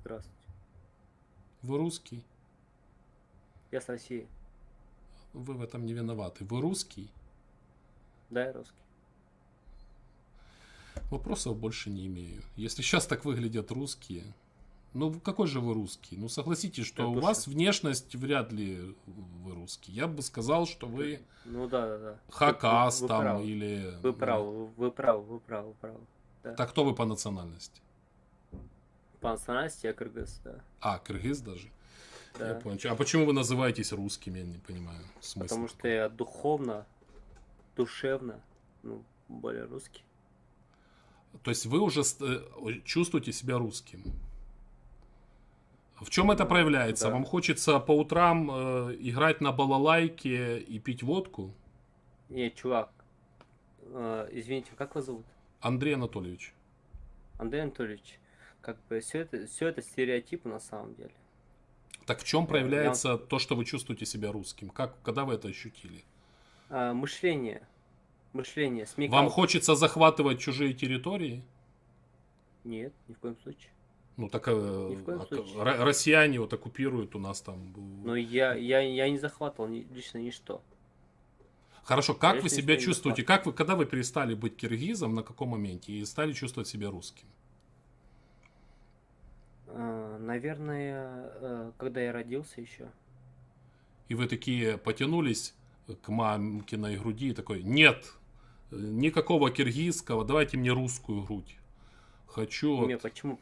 Здравствуйте. Вы русский? Я с России. Вы в этом не виноваты. Вы русский? Да, я русский. Вопросов больше не имею. Если сейчас так выглядят русские, ну какой же вы русский? Ну согласитесь, Я что у тоже. вас внешность вряд ли вы русский. Я бы сказал, что вы Ну да. хакас Вы там правы. или... Вы правы, вы правы, вы правы, вы правы. Да. Так кто вы по национальности? По национальности я кыргыз, да. А, кыргыз даже? Я Да. понял. А почему вы называетесь русским? Я не понимаю смысла. Потому что я духовно, душевно, более русский. То есть вы уже чувствуете себя русским? В чем это проявляется? Да. Вам хочется по утрам играть на балалайке и пить водку? Нет, чувак, извините, как вас зовут? Андрей Анатольевич. Андрей Анатольевич. Как бы все это стереотипы на самом деле. Так в чем проявляется то, что вы чувствуете себя русским? Когда вы это ощутили? Мышление, смекалка. Вам хочется захватывать чужие территории? Нет, ни в коем случае. Ну так Ни в коем случае. россияне вот оккупируют у нас там. Но я не захватывал лично ничто. Хорошо, как Конечно, вы себя не чувствуете? Когда вы перестали быть киргизом, на каком моменте, и стали чувствовать себя русским? Наверное, когда я родился еще. И вы такие потянулись к мамкиной груди и такой: нет, никакого киргизского, давайте мне русскую грудь. Хочу. Не, почему?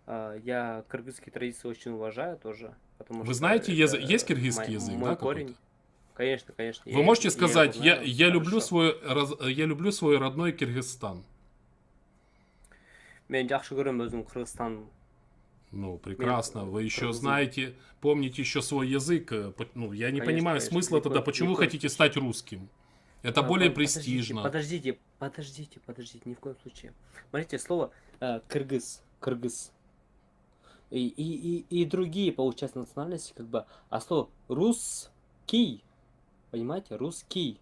Я кыргызские традиции очень уважаю тоже. Потому Вы что знаете, это есть киргизский язык, мой да, корень. какой-то? Конечно. Вы можете сказать, я я люблю хорошо. я люблю свой родной Киргизстан. Мен жакшы көрөм өзүм Кыргызстан. Ну, прекрасно. Вы еще кыргызым. знаете, помните еще свой язык. Ну, я не Конечно, понимаю конечно. смысла тогда, Ни в почему вы коем хотите случае. стать русским. Это более престижно. Подождите, ни в коем случае. Смотрите, слово кыргыз. И другие, получается, национальности, как бы, а слово русский, понимаете, русский.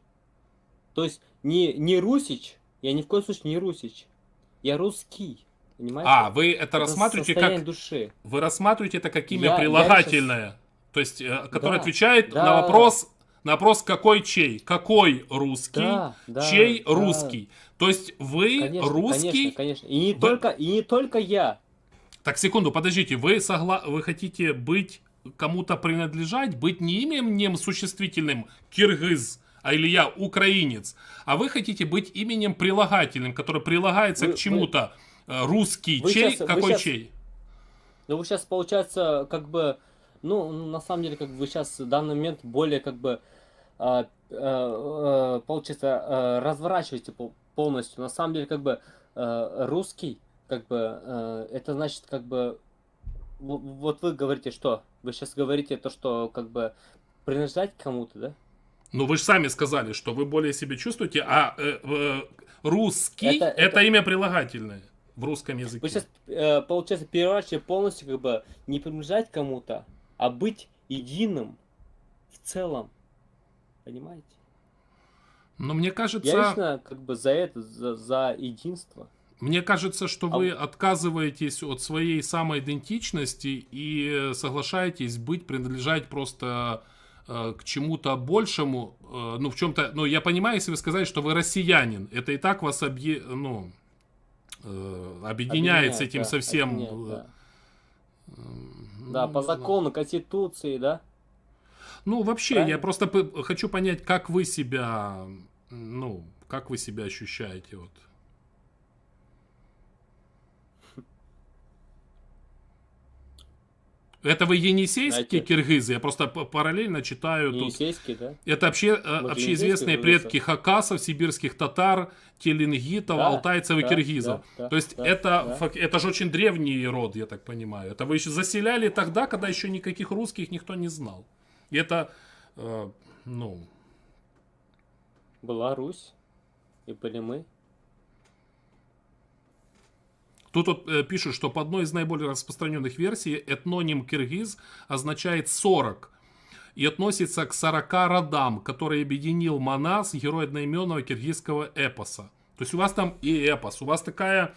То есть не русич, я ни в коем случае не русич, я русский, понимаете? Вы это рассматриваете как... души. Вы рассматриваете это как имя Я прилагательное, то есть, которое Да, отвечает да. на вопрос какой чей? Какой русский? Да, чей да. русский? То есть вы Конечно, русский? конечно. И не только я. Так, секунду, подождите, вы хотите быть, кому-то принадлежать, быть не именем существительным киргиз, или я украинец, а вы хотите быть именем прилагательным, которое прилагается к чему-то. Русский, чей, какой чей? Ну вы сейчас, получается, как бы, на самом деле, как бы вы сейчас в данный момент более, как бы, получается, разворачиваете полностью. На самом деле, как бы, русский, как бы, это значит, как бы, вот вы говорите, что? Вы сейчас говорите то, что, как бы, принадлежать кому-то, да? Ну, вы же сами сказали, что вы более себе чувствуете, а русский это имя прилагательное в русском языке. Вы сейчас, получается, переворачиваете полностью, как бы, не принадлежать кому-то, а быть единым в целом. Понимаете? Но мне кажется... Я лично, как бы, за это, за единство. Мне кажется, что вы отказываетесь от своей самоидентичности и соглашаетесь принадлежать просто к чему-то большему, ну, в чем-то, ну, я понимаю, если вы сказали, что вы россиянин, это и так вас объединяет с этим совсем... Да, по закону, конституции, да? Ну, вообще, правильно? Я просто хочу понять, как вы себя ощущаете, вот. Это вы енисейские киргизы? Я просто параллельно читаю. Енисейские, да? Это общеизвестные предки хакасов, сибирских татар, телингитов, алтайцев и киргизов. То есть это же очень древний род, я так понимаю. Это вы еще заселяли тогда, когда еще никаких русских никто не знал. И это, Была Русь, и были мы. Тут вот пишут, что по одной из наиболее распространенных версий этноним киргиз означает 40 и относится к 40 родам, которые объединил Манас, герой одноименного киргизского эпоса. То есть у вас там и эпос, у вас такая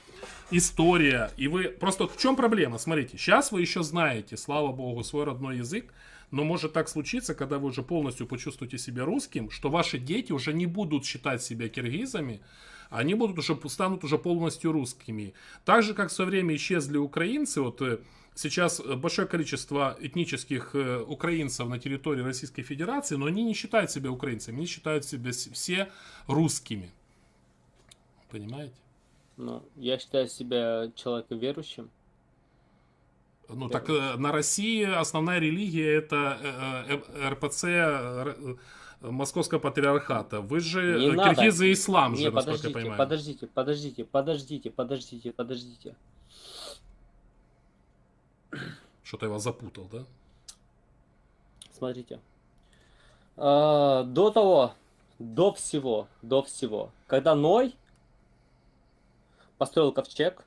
история. И вы... Просто в чем проблема? Смотрите, сейчас вы еще знаете, слава богу, свой родной язык. Но может так случиться, когда вы уже полностью почувствуете себя русским, что ваши дети уже не будут считать себя киргизами, они будут уже, станут уже полностью русскими. Так же, как в свое время исчезли украинцы, вот сейчас большое количество этнических украинцев на территории Российской Федерации, но они не считают себя украинцами, они считают себя все русскими. Понимаете? Ну, я считаю себя человеком верующим. Ну так на России основная религия это РПЦ Московского патриархата. Вы же Не надо. киргизы и ислам Не, же, насколько я подождите, понимаю. подождите. Что-то я вас запутал, да? Смотрите. До всего, когда Ной построил ковчег,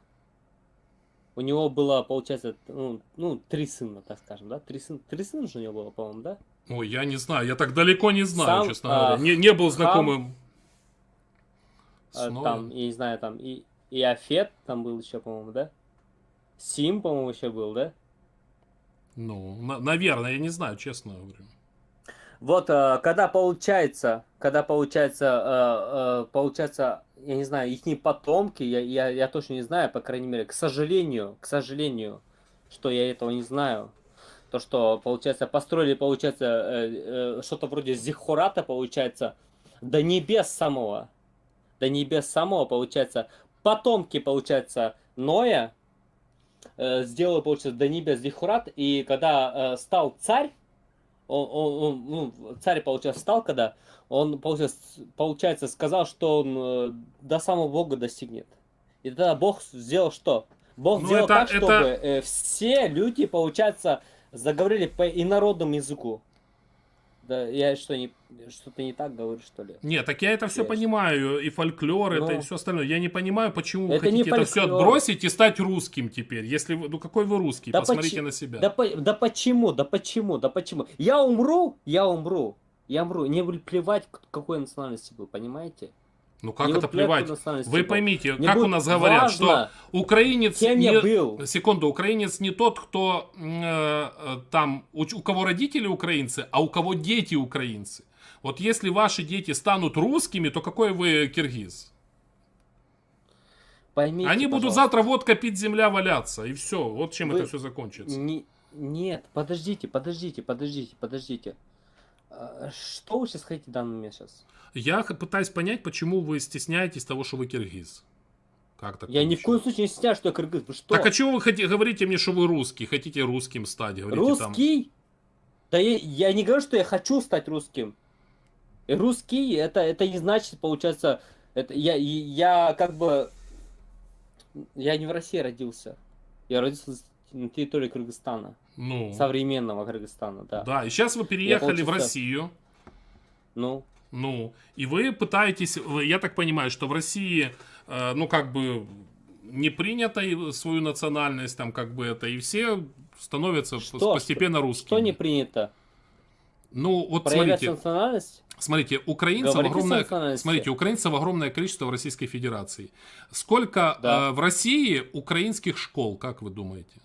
у него было, получается, ну, 3 сына, так скажем, да? 3 сына же у него было, по-моему, да? Ой, я не знаю, я так далеко не знаю, Сам, честно говоря. Не был знакомым с Ноем. Там, я не знаю, там и Афет там был еще, по-моему, да? Сим, по-моему, еще был, да? Ну, наверное, я не знаю, честно говорю. Вот, когда получается, я не знаю, их потомки, я точно не знаю, по крайней мере, к сожалению, что я этого не знаю. То, что, получается, построили, получается, что-то вроде Зихурата, получается, до небес самого, получается, потомки, получается, Ноя, сделал, получается, до небес Зихурат, и когда стал царь, царь, получается, стал, когда он, получается, сказал, что он до самого Бога достигнет. И тогда Бог сделал что? Бог сделал так, чтобы все люди, получается, заговорили по инородному языку. Да, я что-то не так говорю, что ли? Нет, так я это все понимаю, и фольклор, это и все остальное. Я не понимаю, почему вы Это не хотите это все фольклор. отбросить и стать русским теперь. Если вы, ну какой вы русский? Да Посмотрите на себя. Да почему? Я умру. Не плевать, какой национальности был, понимаете? Ну как Не это плевать? национальности Вы был. поймите, Мне как у будет нас говорят, важно, что украинец кем я был. Секунду, украинец не тот, кто там, у кого родители украинцы, а у кого дети украинцы. Вот если ваши дети станут русскими, то какой вы киргиз? Поймите, Они будут пожалуйста. завтра водка пить, земля валяться. И все. Вот чем Вы- это все закончится. Нет, подождите. Что вы сейчас хотите в данный момент сейчас? Я пытаюсь понять, почему вы стесняетесь того, что вы киргиз. Как так Я ни в коем получилось? случае не стесняюсь, что я кыргыз. Вы что? Так а чего вы говорите мне, что вы русский? Хотите русским стать? Говорите, там. Русский? Да я не говорю, что я хочу стать русским. И русский, это не значит, получается, это я как бы, я не в России родился. Я родился на территории Кыргызстана. Ну, Современного Кыргызстана, да. да, и сейчас вы переехали в получился- Россию. Ну, Ну, и вы пытаетесь, я так понимаю, что в России, ну, как бы, не принято свою национальность, там, как бы это, и все становятся постепенно русскими. что не принято? Ну, вот Проявлять смотрите, национальность? украинцев Говорите огромное, национальности. смотрите, украинцев огромное количество в Российской Федерации. Сколько Да. в России украинских школ, как вы думаете?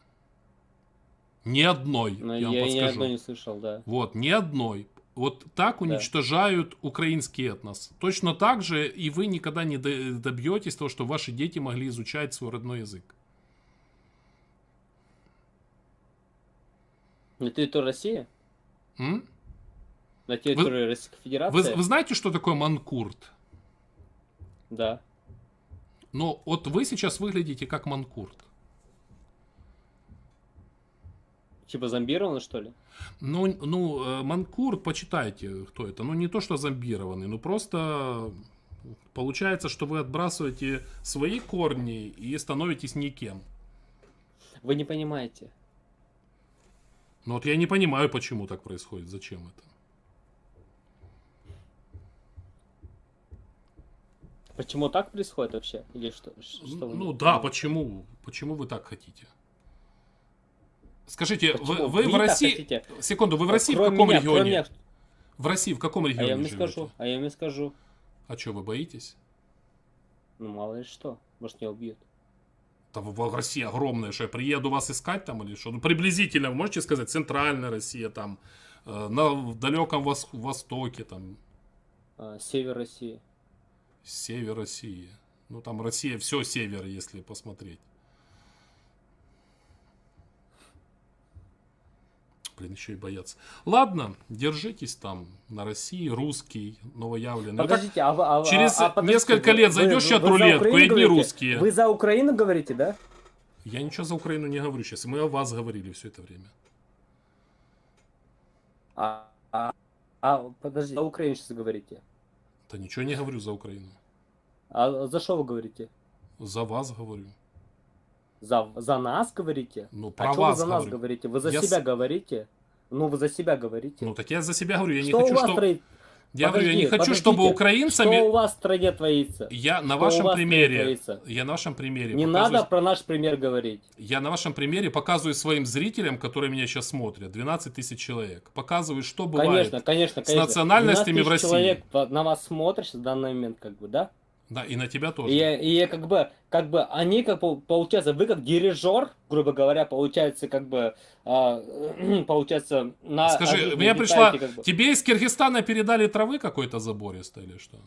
Ни одной, Но я вам я ни подскажу. одной не слышал, да. Вот, ни одной. Вот так уничтожают украинский этнос. Точно так же и вы никогда не добьетесь того, что ваши дети могли изучать свой родной язык. На территории России? М? На территории Российской Федерации? Вы знаете, что такое манкурт? Да. Ну, вот вы сейчас выглядите как манкурт. Типа зомбированы, что ли? Ну, манкурт, почитайте, кто это. Ну, не то, что зомбированный, ну, просто получается, что вы отбрасываете свои корни и становитесь никем. Вы не понимаете. Ну, вот я не понимаю, почему так происходит, зачем это. Почему так происходит вообще? Или что? Вы Ну не да, понимаете? почему? Почему вы так хотите? Скажите, Почему вы в так России... хотите? Секунду, вы в России в Кроме каком меня, регионе? кроме меня. В России в каком А я регионе вам не живете? скажу. А я вам не скажу. А что, вы боитесь? Ну, мало ли что. Может, не убьют. Там Россия огромная, что я приеду вас искать там или что? Ну, приблизительно, вы можете сказать, центральная Россия, там, в далеком Востоке, там, Север России. север России. Ну, там Россия, все север, если посмотреть. Блин, еще и боятся. Ладно, держитесь там на России, русский, новоявленный. Ну, так Подождите, через подождите, несколько лет зайдешь сейчас вы за рулетку, и Украину одни говорите? русские. Вы за Украину говорите, да? Я ничего за Украину не говорю сейчас. Мы о вас говорили все это время. Подождите, за Украину сейчас говорите. Да ничего не говорю за Украину. А за что вы говорите? За вас говорю. За нас говорите? Ну, А про что вы вас за нас говорю. говорите? Вы за Я себя с- говорите? Ну, вы за себя говорите. Ну, так я за себя говорю. Я не Что хочу, у вас чтобы... творится? Я говорю, я не хочу, Подождите, чтобы Что украинцами... у вас в стране творится? Я на Что у вашем вас примере... творится? Я на вашем примере Не показываю... надо про наш пример говорить. Я на вашем примере показываю своим зрителям, которые меня сейчас смотрят, 12 тысяч человек, показываю, что бывает Конечно. с национальностями 12 в России. человек на вас смотрят в данный момент, как бы, да? Да, и на тебя тоже. И как бы они, получается, вы как дирижер, грубо говоря, получается, получается, на... Скажи, них у меня нагнетаете, пришла... как бы. Тебе из Киргизстана передали травы какой-то забористой или что?